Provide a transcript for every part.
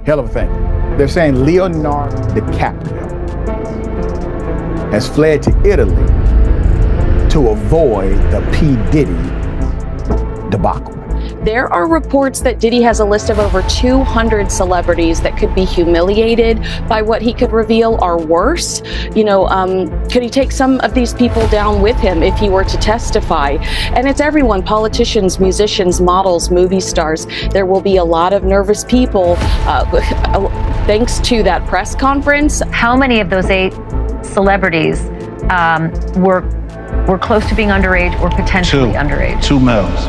Hell of a thing. They're saying Leonardo DiCaprio has fled to Italy to avoid the P. Diddy debacle. There are reports that Diddy has a list of over 200 celebrities that could be humiliated by what he could reveal or worse. Could he take some of these people down with him if he were to testify? And it's everyone, politicians, musicians, models, movie stars. There will be a lot of nervous people thanks to that press conference. How many of those 8 celebrities were close to being underage or potentially underage? 2 males.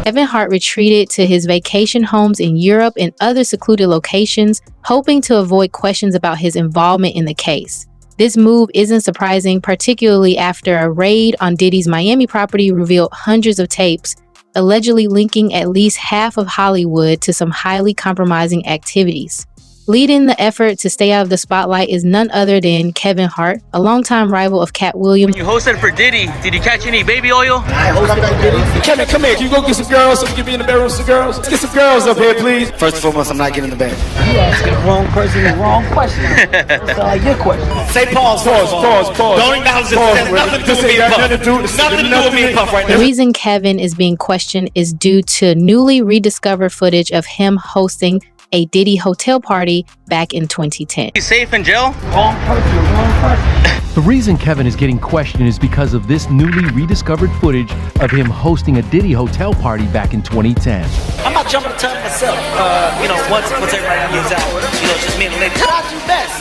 Kevin Hart retreated to his vacation homes in Europe and other secluded locations, hoping to avoid questions about his involvement in the case. This move isn't surprising, particularly after a raid on Diddy's Miami property revealed hundreds of tapes, allegedly linking at least half of Hollywood to some highly compromising activities. Leading the effort to stay out of the spotlight is none other than Kevin Hart, a longtime rival of Cat Williams. When you hosted for Diddy, did you catch any baby oil? I hosted for Diddy. Kevin, come here. Can you go get some girls so we can be in the bedroom with some girls? Let's get some girls up here, please. First and foremost, I'm not getting in the bed. You asking the wrong person the wrong question. That's like your question. Say pause. Pause. Don't acknowledge this. It has nothing to do with me and Puff. Nothing to do with me and Puff right now. The reason Kevin is being questioned is due to newly rediscovered footage of him hosting a Diddy hotel party back in 2010. He's safe in jail? Wrong person. The reason Kevin is getting questioned is because of this newly rediscovered footage of him hosting a Diddy hotel party back in 2010. I'm not jumping the time myself. Once everybody gives out, just me and the lady. What I do best?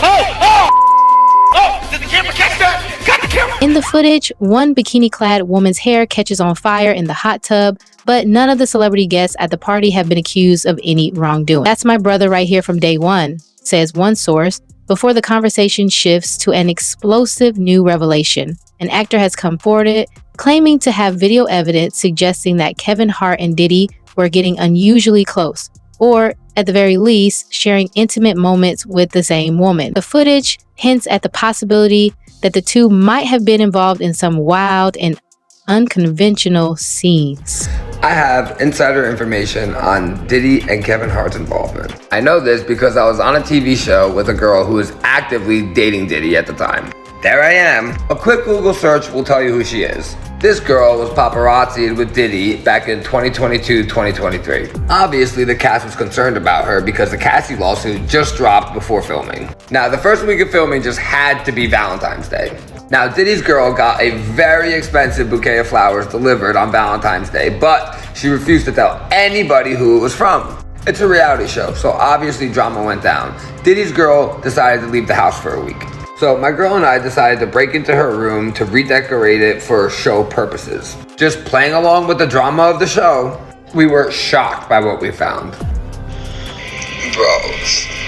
Oh! Did the camera catch that? Got the camera! In the footage, one bikini-clad woman's hair catches on fire in the hot tub, but none of the celebrity guests at the party have been accused of any wrongdoing. That's my brother right here from day one, says one source, before the conversation shifts to an explosive new revelation. An actor has come forward claiming to have video evidence suggesting that Kevin Hart and Diddy were getting unusually close, or at the very least, sharing intimate moments with the same woman. The footage hints at the possibility that the two might have been involved in some wild and unconventional scenes. I have insider information on Diddy and Kevin Hart's involvement. I know this because I was on a TV show with a girl who was actively dating Diddy at the time. There I am. A quick Google search will tell you who she is. This girl was paparazzi'd with Diddy back in 2022-2023. Obviously, the cast was concerned about her because the Cassie lawsuit just dropped before filming. Now, the first week of filming just had to be Valentine's Day. Now, Diddy's girl got a very expensive bouquet of flowers delivered on Valentine's Day, but she refused to tell anybody who it was from. It's a reality show, so obviously drama went down. Diddy's girl decided to leave the house for a week. So my girl and I decided to break into her room to redecorate it for show purposes. Just playing along with the drama of the show, we were shocked by what we found. Bro,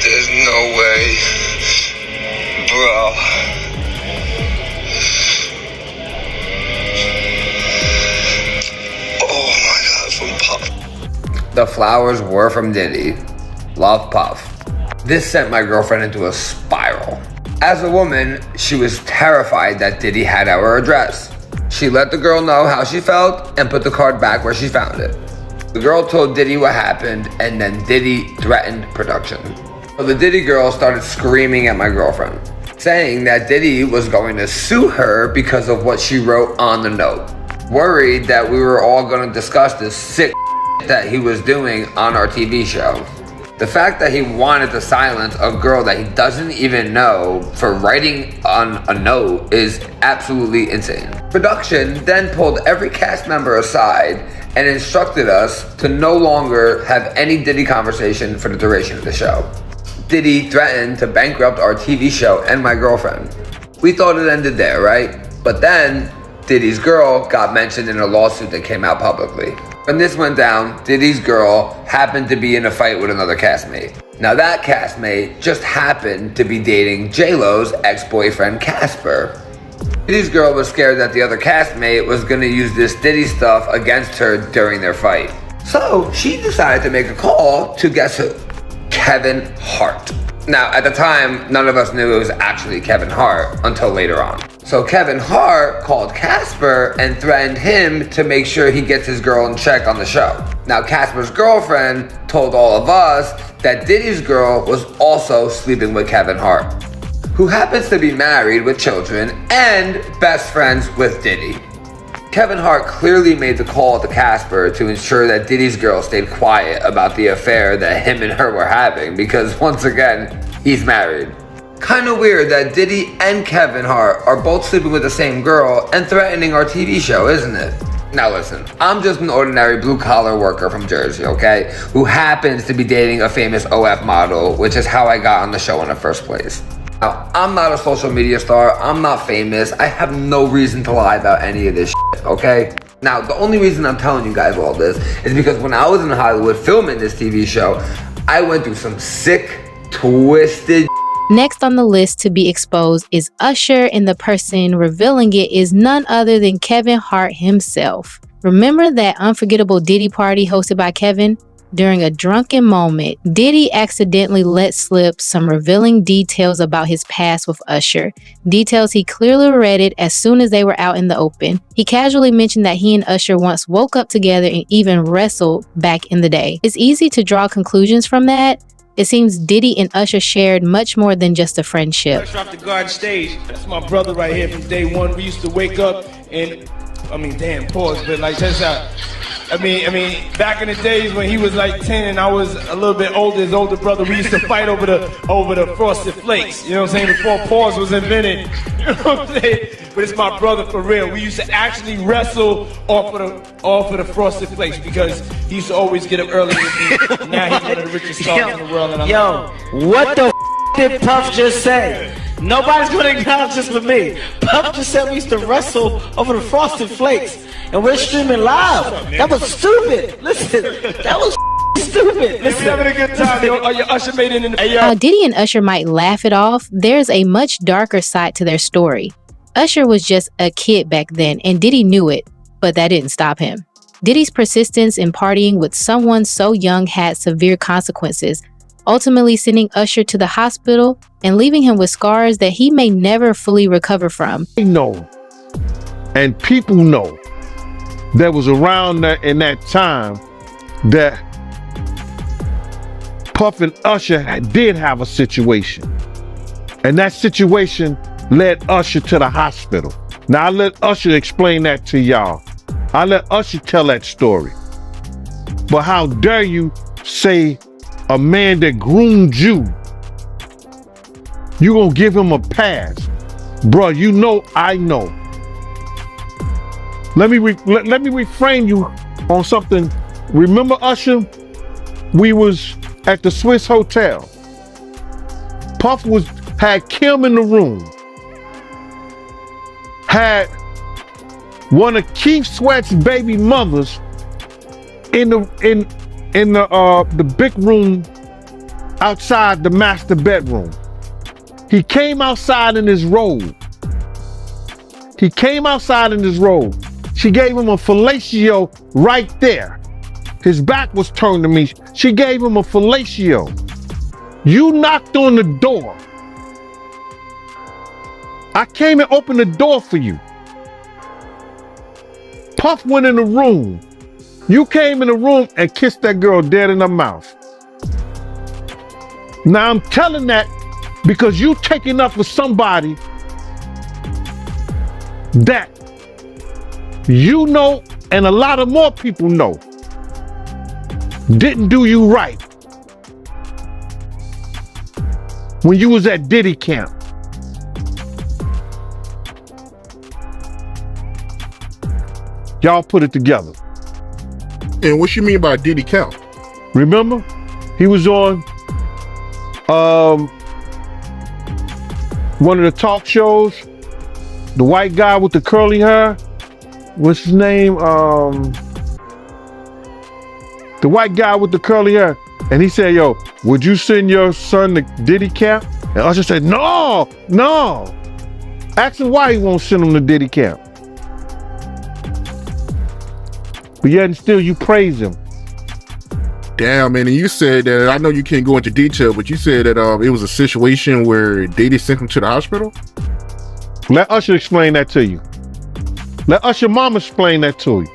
there's no way. Bro. Oh my God, from Puff. The flowers were from Diddy. Love, Puff. This sent my girlfriend into a spiral. As a woman, she was terrified that Diddy had our address. She let the girl know how she felt and put the card back where she found it. The girl told Diddy what happened, and then Diddy threatened production. So the Diddy girl started screaming at my girlfriend, saying that Diddy was going to sue her because of what she wrote on the note. Worried that we were all going to discuss this sick that he was doing on our TV show. The fact that he wanted to silence a girl that he doesn't even know for writing on a note is absolutely insane. Production then pulled every cast member aside and instructed us to no longer have any Diddy conversation for the duration of the show. Diddy threatened to bankrupt our TV show and my girlfriend. We thought it ended there, right? But then Diddy's girl got mentioned in a lawsuit that came out publicly. When this went down, Diddy's girl happened to be in a fight with another castmate. Now that castmate just happened to be dating J-Lo's ex-boyfriend Casper. Diddy's girl was scared that the other castmate was gonna use this Diddy stuff against her during their fight. So she decided to make a call to guess who? Kevin Hart. Now at the time, none of us knew it was actually Kevin Hart until later on. So Kevin Hart called Casper and threatened him to make sure he gets his girl in check on the show. Now Casper's girlfriend told all of us that Diddy's girl was also sleeping with Kevin Hart, who happens to be married with children and best friends with Diddy. Kevin Hart clearly made the call to Casper to ensure that Diddy's girl stayed quiet about the affair that him and her were having, because once again, he's married. Kinda weird that Diddy and Kevin Hart are both sleeping with the same girl and threatening our TV show, isn't it? Now listen, I'm just an ordinary blue-collar worker from Jersey, okay? Who happens to be dating a famous OF model, which is how I got on the show in the first place. Now, I'm not a social media star, I'm not famous, I have no reason to lie about any of this shit, okay? Now, the only reason I'm telling you guys all this is because when I was in Hollywood filming this TV show, I went through some sick, twisted Next on the list to be exposed is Usher, and the person revealing it is none other than Kevin Hart himself. Remember that unforgettable Diddy party hosted by Kevin? During a drunken moment, Diddy accidentally let slip some revealing details about his past with Usher. Details he clearly regretted as soon as they were out in the open. He casually mentioned that he and Usher once woke up together and even wrestled back in the day. It's easy to draw conclusions from that. It seems Diddy and Usher shared much more than just a friendship. Usher off the garden stage. That's my brother right here from day one. We used to wake up and, pause, but like that's how. Back in the days when he was like 10 and I was a little bit older, his older brother, we used to fight over the Frosted Flakes. You know what I'm saying? Before pause was invented. You know what I'm saying? But it's my brother for real. We used to actually wrestle off of the Frosted Flakes because he used to always get up early with me. Now he's one of the richest stars in the world. And what the did Puff just say? Nobody's gonna acknowledge this but me. Puff just said we used to wrestle over the Frosted Flakes. And we're streaming live. That was stupid. Listen, that was stupid. Listen. We're having a good time. Your Usher made it in the... While Diddy and Usher might laugh it off, there's a much darker side to their story. Usher was just a kid back then, and Diddy knew it, but that didn't stop him. Diddy's persistence in partying with someone so young had severe consequences, ultimately sending Usher to the hospital and leaving him with scars that he may never fully recover from. I know, and people know, that was around in that time that Puff and Usher did have a situation. And that situation led Usher to the hospital. Now I let Usher explain that to y'all. I let Usher tell that story. But how dare you say a man that groomed you gonna give him a pass? Bruh, you know I know. Let me reframe you on something. Remember Usher? We was at the Swiss Hotel. Puff had Kim in the room. Had one of Keith Sweat's baby mothers in the big room outside the master bedroom. He came outside in his robe. She gave him a fellatio right there. His back was turned to me. She gave him a fellatio. You knocked on the door. I came and opened the door for you. Puff went in the room. You came in the room and kissed that girl dead in her mouth. Now I'm telling that because you taking up with somebody that you know, and a lot of more people know, didn't do you right when you was at Diddy camp. Y'all put it together. And what you mean by Diddy camp? Remember? He was on one of the talk shows, the white guy with the curly hair. What's his name? The white guy with the curly hair. And he said, yo, would you send your son to Diddy camp? And Usher said, no. Ask him why he won't send him to Diddy camp. But yet and still you praise him. Damn, man, and you said that, I know you can't go into detail, but you said that it was a situation where Diddy sent him to the hospital? Let Usher explain that to you. Let Usher mama explain that to you.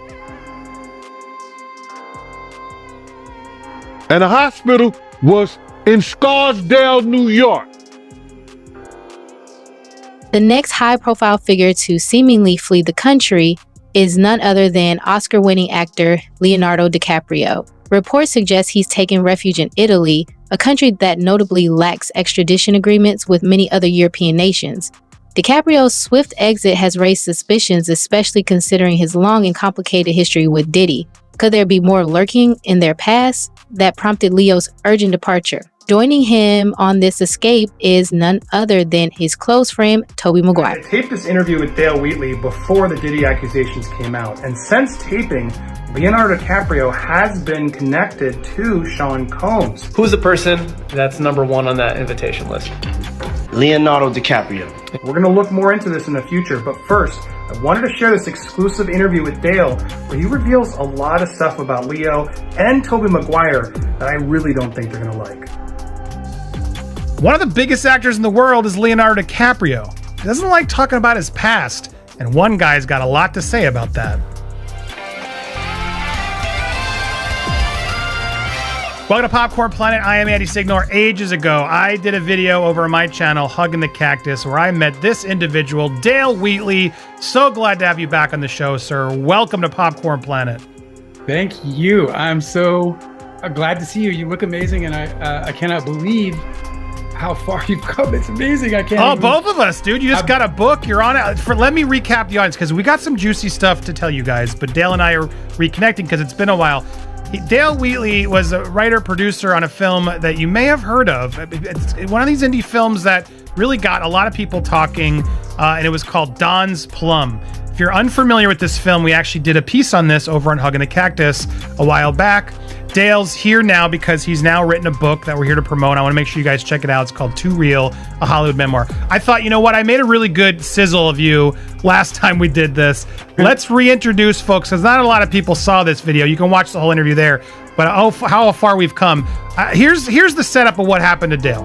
And the hospital was in Scarsdale, New York. The next high-profile figure to seemingly flee the country is none other than Oscar-winning actor Leonardo DiCaprio. Reports suggest he's taken refuge in Italy, a country that notably lacks extradition agreements with many other European nations. DiCaprio's swift exit has raised suspicions, especially considering his long and complicated history with Diddy. Could there be more lurking in their past that prompted Leo's urgent departure? Joining him on this escape is none other than his close friend, Tobey Maguire. I taped this interview with Dale Wheatley before the Diddy accusations came out, and since taping, Leonardo DiCaprio has been connected to Sean Combs. Who's the person that's number one on that invitation list? Leonardo DiCaprio. We're going to look more into this in the future, but first, I wanted to share this exclusive interview with Dale where he reveals a lot of stuff about Leo and Tobey Maguire that I really don't think they're going to like. One of the biggest actors in the world is Leonardo DiCaprio. He doesn't like talking about his past, and one guy's got a lot to say about that. Welcome to Popcorn Planet. I am Andy Signor. Ages ago, I did a video over on my channel, Hugging the Cactus, where I met this individual, Dale Wheatley. So glad to have you back on the show, sir. Welcome to Popcorn Planet. Thank you. I'm so glad to see you. You look amazing, and I cannot believe how far you've come. It's amazing. I can't. Oh, both of us, dude. You just got a book. You're on it. Let me recap the audience because we got some juicy stuff to tell you guys. But Dale and I are reconnecting because it's been a while. Dale Wheatley was a writer-producer on a film that you may have heard of. It's one of these indie films that really got a lot of people talking, and it was called Don's Plum. If you're unfamiliar with this film, we actually did a piece on this over on Hugging the Cactus a while back. Dale's here now because he's now written a book that we're here to promote. I want to make sure you guys check it out. It's called Too Real, a Hollywood memoir. I thought, you know what? I made a really good sizzle of you last time we did this. Let's reintroduce folks, because not a lot of people saw this video. You can watch the whole interview there. But how far we've come. Here's the setup of what happened to Dale.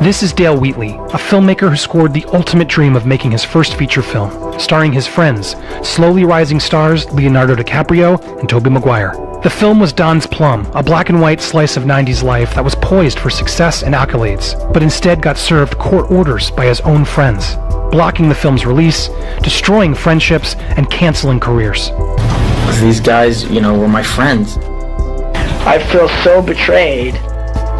This is Dale Wheatley, a filmmaker who scored the ultimate dream of making his first feature film, starring his friends, slowly rising stars Leonardo DiCaprio and Tobey Maguire. The film was Don's Plum, a black and white slice of 90s life that was poised for success and accolades, but instead got served court orders by his own friends, blocking the film's release, destroying friendships, and canceling careers. These guys, were my friends. I feel so betrayed.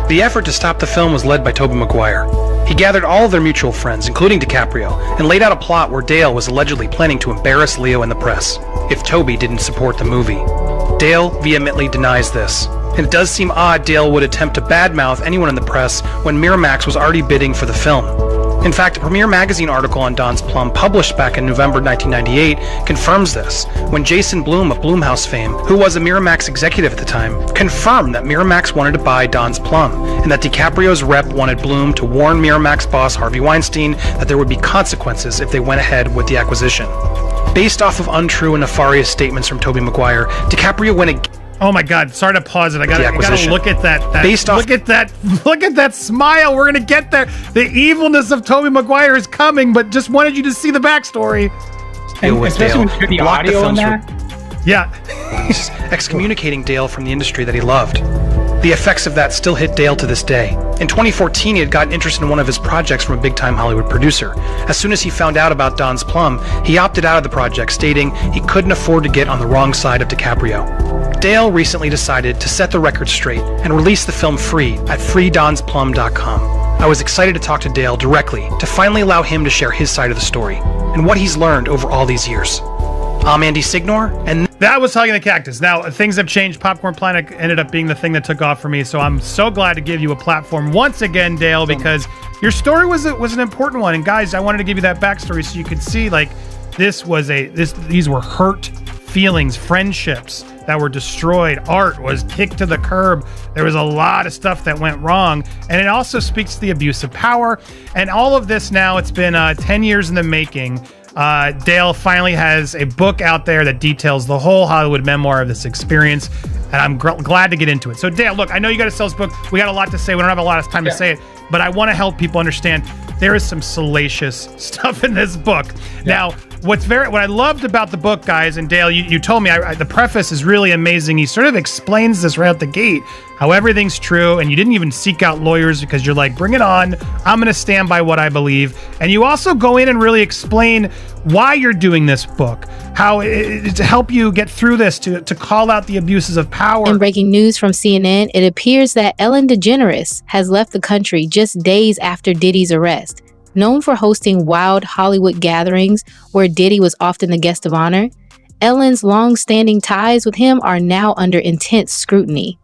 The effort to stop the film was led by Tobey Maguire. He gathered all of their mutual friends, including DiCaprio, and laid out a plot where Dale was allegedly planning to embarrass Leo in the press if Tobey didn't support the movie. Dale vehemently denies this, and it does seem odd Dale would attempt to badmouth anyone in the press when Miramax was already bidding for the film. In fact, a Premiere Magazine article on Don's Plum published back in November 1998 confirms this, when Jason Blum of Blumhouse fame, who was a Miramax executive at the time, confirmed that Miramax wanted to buy Don's Plum, and that DiCaprio's rep wanted Blum to warn Miramax boss Harvey Weinstein that there would be consequences if they went ahead with the acquisition. Based off of untrue and nefarious statements from Tobey Maguire, DiCaprio went Oh my God! Sorry to pause it. I gotta look at that. Look at that smile. We're gonna get there. The evilness of Tobey Maguire is coming, but just wanted you to see the backstory. And especially when you hear the audio on that. Yeah. Excommunicating Dale from the industry that he loved. The effects of that still hit Dale to this day. In 2014, he had gotten interested in one of his projects from a big-time Hollywood producer. As soon as he found out about Don's Plum, he opted out of the project, stating he couldn't afford to get on the wrong side of DiCaprio. Dale recently decided to set the record straight and release the film free at freedonsplum.com. I was excited to talk to Dale directly to finally allow him to share his side of the story and what he's learned over all these years. I'm Andy Signor, and that was Hugging the Cactus. Now, things have changed. Popcorn Planet ended up being the thing that took off for me, so I'm so glad to give you a platform once again, Dale, because your story was an important one. And guys, I wanted to give you that backstory so you could see, like, these were hurt feelings, friendships that were destroyed. Art was kicked to the curb. There was a lot of stuff that went wrong, and it also speaks to the abuse of power. And all of this now, it's been 10 years in the making. Dale finally has a book out there that details the whole Hollywood memoir of this experience, and I'm glad to get into it. So Dale, look, I know you got to sell this book. We got a lot to say. We don't have a lot of time to say it, but I want to help people understand there is some salacious stuff in this book. Now, what I loved about the book, guys, and Dale, you told me the preface is really amazing. He sort of explains this right out the gate, how everything's true, and you didn't even seek out lawyers because you're like, bring it on. I'm going to stand by what I believe. And you also go in and really explain why you're doing this book, how to help you get through this, to call out the abuses of power. In breaking news from CNN, it appears that Ellen DeGeneres has left the country just days after Diddy's arrest. Known for hosting wild Hollywood gatherings where Diddy was often the guest of honor, Ellen's long-standing ties with him are now under intense scrutiny.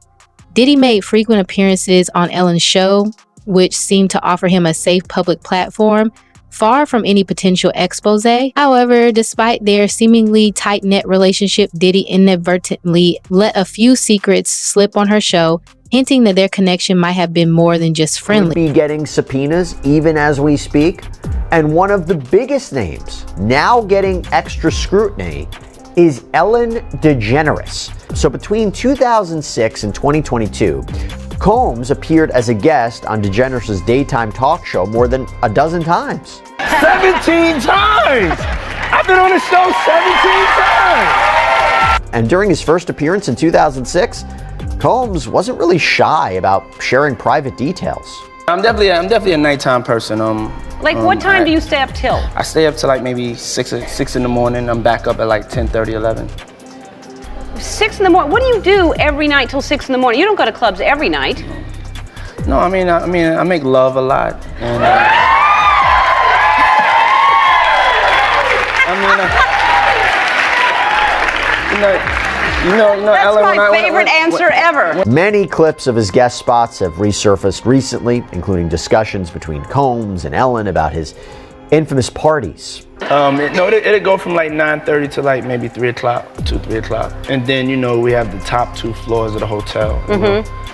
Diddy made frequent appearances on Ellen's show, which seemed to offer him a safe public platform, far from any potential expose. However, despite their seemingly tight-knit relationship, Diddy inadvertently let a few secrets slip on her show, hinting that their connection might have been more than just friendly. Be getting subpoenas even as we speak, and one of the biggest names now getting extra scrutiny is Ellen DeGeneres. So between 2006 and 2022, Combs appeared as a guest on DeGeneres' daytime talk show more than a dozen times. 17 times! I've been on the show 17 times! And during his first appearance in 2006, Combs wasn't really shy about sharing private details. I'm definitely a nighttime person. Like what time do you stay up till? I stay up till like maybe 6 in the morning. I'm back up at like 10:30, 11. 6 in the morning. What do you do every night till 6 in the morning? You don't go to clubs every night. No, I mean I make love a lot, and you know, That's Ellen, my favorite answer ever. Many clips of his guest spots have resurfaced recently, including discussions between Combs and Ellen about his infamous parties. It'll go from like 9:30 to like maybe 3 o'clock, 3 o'clock. And then, we have the top 2 floors of the hotel.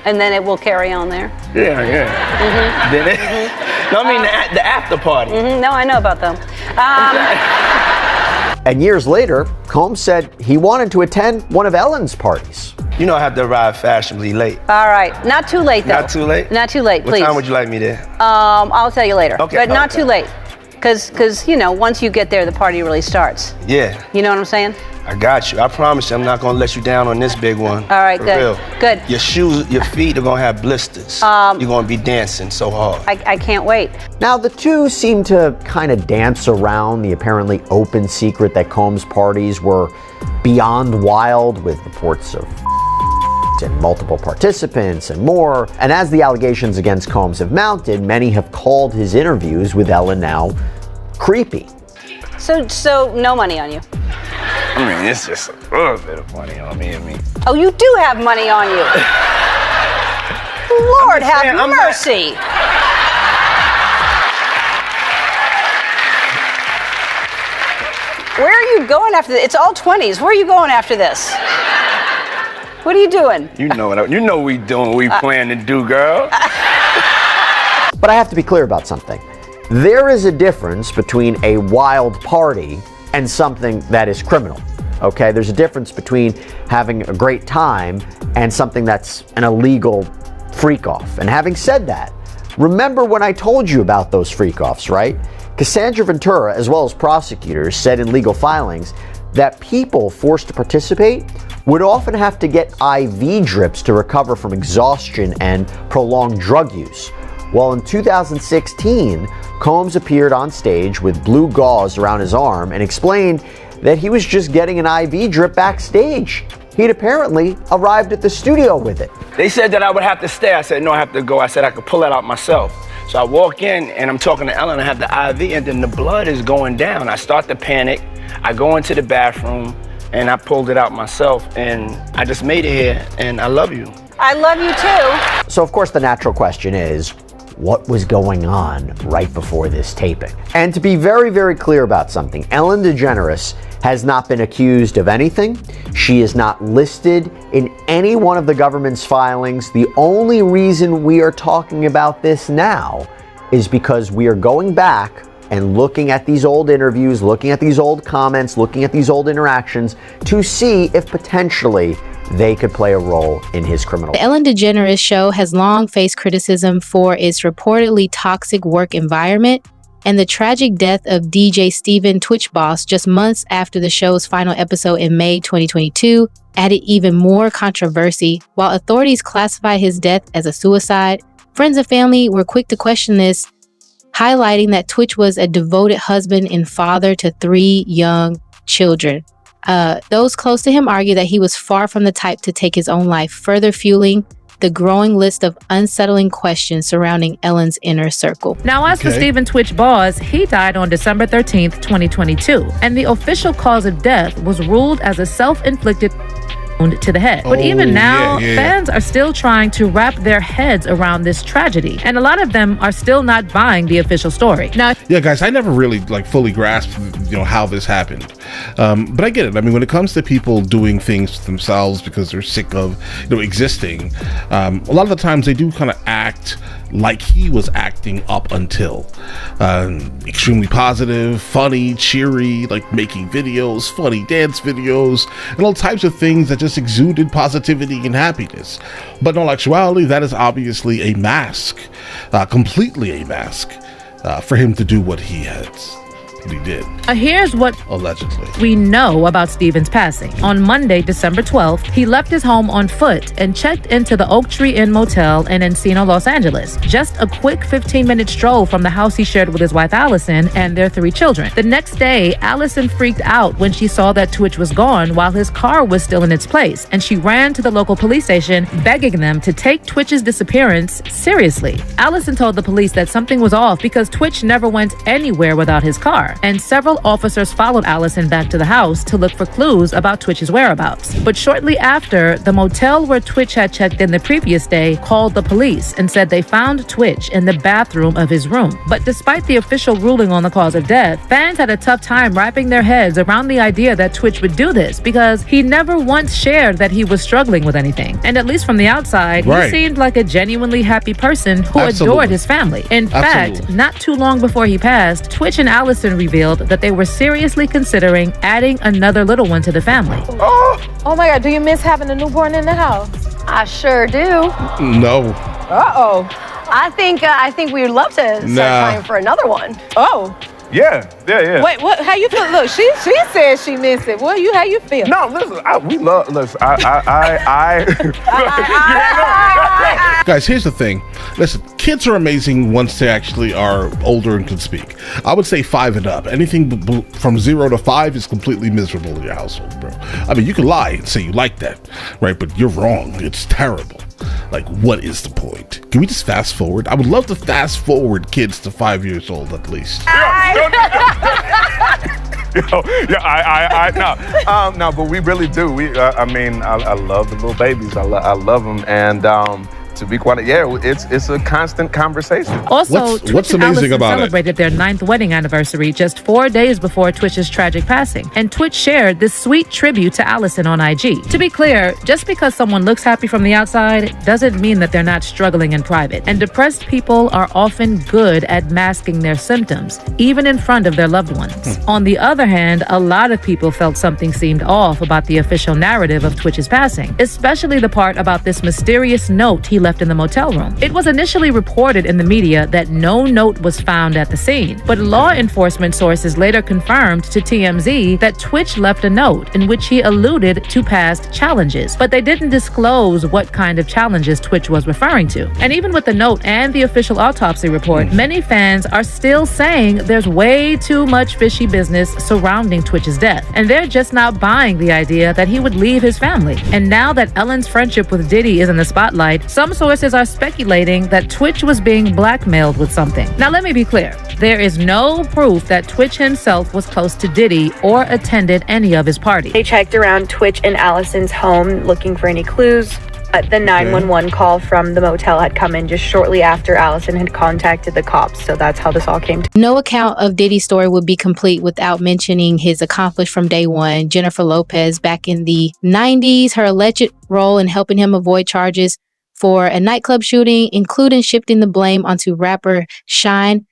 And then it will carry on there. Yeah. Then the after party. No, I know about them. And years later, Combs said he wanted to attend one of Ellen's parties. I have to arrive fashionably late. All right, not too late though. Not too late? Not too late, please. What time would you like me there? I'll tell you later. Okay. But not too late. Because once you get there, the party really starts. Yeah. You know what I'm saying? I got you. I promise you, I'm not gonna let you down on this big one. All right, For good. real. Good. Your shoes, your feet are gonna have blisters. You're gonna be dancing so hard. I can't wait. Now, the two seem to kind of dance around the apparently open secret that Combs' parties were beyond wild, with reports of and multiple participants and more. And as the allegations against Combs have mounted, many have called his interviews with Ellen now creepy. So no money on you? I mean, it's just a little bit of money on me and me. Oh, you do have money on you. Lord have mercy. Where are you going after this? It's all 20s. Where are you going after this? What are you doing? You know what we doing, what we plan to do, girl. But I have to be clear about something. There is a difference between a wild party and something that is criminal. Okay, there's a difference between having a great time and something that's an illegal freak-off. And having said that, remember when I told you about those freak-offs, right? Cassandra Ventura, as well as prosecutors, said in legal filings that people forced to participate would often have to get IV drips to recover from exhaustion and prolonged drug use. Well, in 2016, Combs appeared on stage with blue gauze around his arm and explained that he was just getting an IV drip backstage. He'd apparently arrived at the studio with it. They said that I would have to stay. I said, no, I have to go. I said I could pull it out myself. So I walk in and I'm talking to Ellen. I have the IV and then the blood is going down. I start to panic. I go into the bathroom and I pulled it out myself and I just made it here and I love you. I love you too. So of course the natural question is, what was going on right before this taping? And to be very, very clear about something, Ellen DeGeneres has not been accused of anything. She is not listed in any one of the government's filings. The only reason we are talking about this now is because we are going back and looking at these old interviews, looking at these old comments, looking at these old interactions to see if potentially they could play a role in his criminal. The Ellen DeGeneres Show has long faced criticism for its reportedly toxic work environment, and the tragic death of DJ Steven Twitch Boss just months after the show's final episode in May 2022 added even more controversy. While authorities classified his death as a suicide, friends and family were quick to question this, highlighting that Twitch was a devoted husband and father to 3 young children. Those close to him argue that he was far from the type to take his own life, further fueling the growing list of unsettling questions surrounding Ellen's inner circle. Now, as for Steven Twitch Boss, he died on December 13th, 2022, and the official cause of death was ruled as a self-inflicted wound to the head. But even now, fans are still trying to wrap their heads around this tragedy, and a lot of them are still not buying the official story. Now, yeah, guys, I never really fully grasped, how this happened. But I get it. I mean, when it comes to people doing things to themselves because they're sick of, existing, a lot of the times they do kind of act like he was acting up until. Extremely positive, funny, cheery, making videos, funny dance videos, and all types of things that just exuded positivity and happiness. But in all actuality, that is obviously a mask, completely a mask, for him to do what he did. Here's what allegedly we know about Steven's passing. On Monday, December 12th, he left his home on foot and checked into the Oak Tree Inn Motel in Encino, Los Angeles. Just a quick 15-minute stroll from the house he shared with his wife Allison and their 3 children. The next day, Allison freaked out when she saw that Twitch was gone while his car was still in its place, and she ran to the local police station begging them to take Twitch's disappearance seriously. Allison told the police that something was off because Twitch never went anywhere without his car, and several officers followed Allison back to the house to look for clues about Twitch's whereabouts. But shortly after, the motel where Twitch had checked in the previous day called the police and said they found Twitch in the bathroom of his room. But despite the official ruling on the cause of death, fans had a tough time wrapping their heads around the idea that Twitch would do this because he never once shared that he was struggling with anything. And at least from the outside, he seemed like a genuinely happy person who adored his family. In fact, not too long before he passed, Twitch and Allison revealed that they were seriously considering adding another little one to the family. Oh my God, do you miss having a newborn in the house? I sure do. No. Uh-oh. I think we would love to start trying for another one. Oh. Yeah. Wait, what? How you feel? Look, she says she missed it. How you feel? No, listen, we love. Listen, Guys, here's the thing. Listen, kids are amazing once they actually are older and can speak. I would say 5 and up. Anything from 0 to 5 is completely miserable in your household, bro. I mean, you can lie and say you like that, right? But you're wrong. It's terrible. What is the point? Can we just fast forward? I would love to fast forward kids to 5 years old at least. No, but we really do. I love the little babies. I love them, and to be quite, it's a constant conversation. Also, what's amazing about it? Celebrated their 9th wedding anniversary just 4 days before Twitch's tragic passing, and Twitch shared this sweet tribute to Allison on IG. To be clear, just because someone looks happy from the outside doesn't mean that they're not struggling in private. And depressed people are often good at masking their symptoms, even in front of their loved ones. On the other hand, a lot of people felt something seemed off about the official narrative of Twitch's passing, especially the part about this mysterious note he left in the motel room. It was initially reported in the media that no note was found at the scene, but law enforcement sources later confirmed to TMZ that Twitch left a note in which he alluded to past challenges, but they didn't disclose what kind of challenges Twitch was referring to. And even with the note and the official autopsy report, many fans are still saying there's way too much fishy business surrounding Twitch's death, and they're just not buying the idea that he would leave his family. And now that Ellen's friendship with Diddy is in the spotlight, some sources are speculating that Twitch was being blackmailed with something. Now, let me be clear. There is no proof that Twitch himself was close to Diddy or attended any of his parties. They checked around Twitch and Allison's home looking for any clues. The 911 call from the motel had come in just shortly after Allison had contacted the cops, so that's how this all came to. No account of Diddy's story would be complete without mentioning his accomplice from day one, Jennifer Lopez. Back in the 90s, her alleged role in helping him avoid charges for a nightclub shooting, including shifting the blame onto rapper Shine,